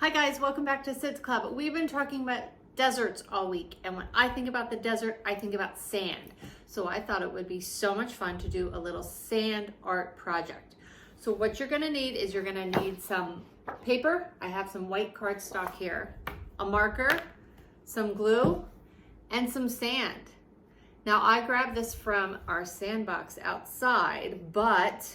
Hi guys, welcome back to Sid's Club. We've been talking about deserts all week, and when I think about the desert, I think about sand. So I thought it would be so much fun to do a little sand art project. So what you're gonna need is you're gonna need some paper. I have some white cardstock here, a marker, some glue, and some sand. Now I grabbed this from our sandbox outside, but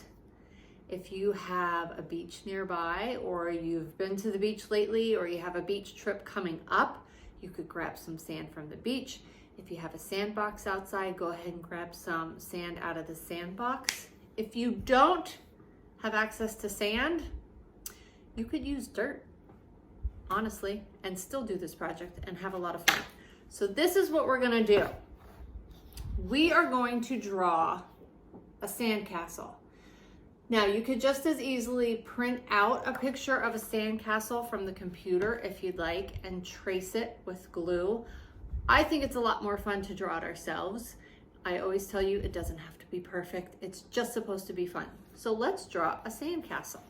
if you have a beach nearby, or you've been to the beach lately, or you have a beach trip coming up, you could grab some sand from the beach. If you have a sandbox outside, go ahead and grab some sand out of the sandbox. If you don't have access to sand, you could use dirt, honestly, and still do this project and have a lot of fun. So this is what we're gonna do. We are going to draw a sandcastle. Now, you could just as easily print out a picture of a sandcastle from the computer if you'd like and trace it with glue. I think it's a lot more fun to draw it ourselves. I always tell you it doesn't have to be perfect. It's just supposed to be fun. So let's draw a sandcastle.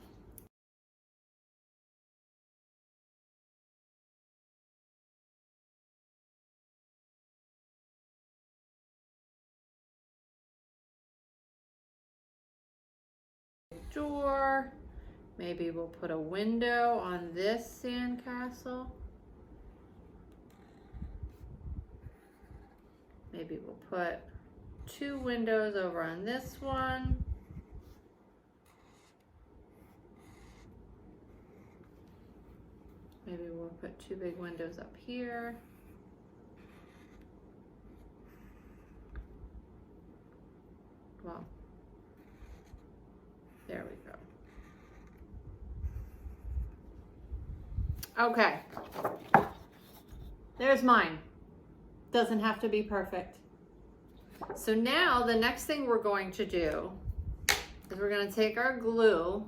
Door. Maybe we'll put a window on this sandcastle. Maybe we'll put 2 windows over on this one. Maybe we'll put 2 big windows up here. Well, there we go. Okay, there's mine. Doesn't have to be perfect. So now the next thing we're going to do is we're going to take our glue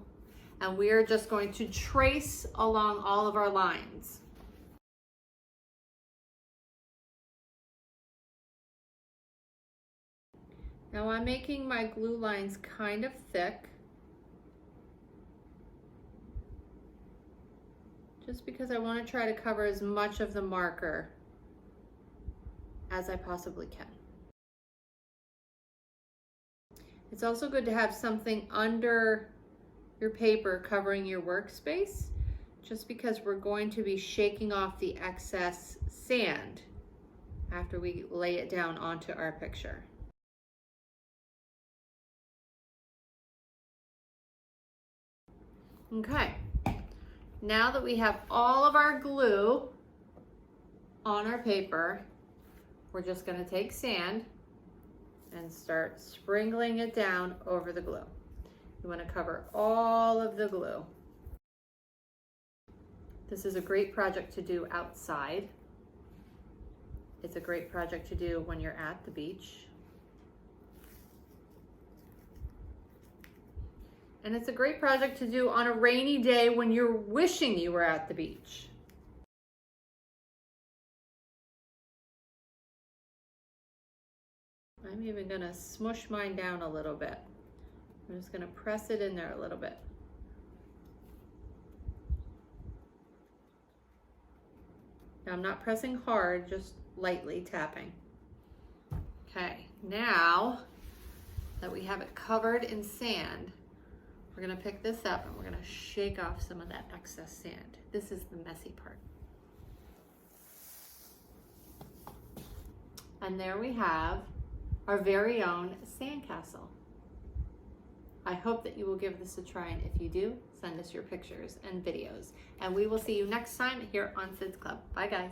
and we are just going to trace along all of our lines. Now I'm making my glue lines kind of thick, just because I want to try to cover as much of the marker as I possibly can. It's also good to have something under your paper covering your workspace, just because we're going to be shaking off the excess sand after we lay it down onto our picture. Okay. Now that we have all of our glue on our paper, we're just going to take sand and start sprinkling it down over the glue. You want to cover all of the glue. This is a great project to do outside. It's a great project to do when you're at the beach. And it's a great project to do on a rainy day when you're wishing you were at the beach. I'm even gonna smush mine down a little bit. I'm just gonna press it in there a little bit. Now I'm not pressing hard, just lightly tapping. Okay, now that we have it covered in sand, we're gonna pick this up and we're gonna shake off some of that excess sand. This is the messy part. And there we have our very own sandcastle. I hope that you will give this a try, and if you do, send us your pictures and videos. And we will see you next time here on Sid's Club. Bye guys.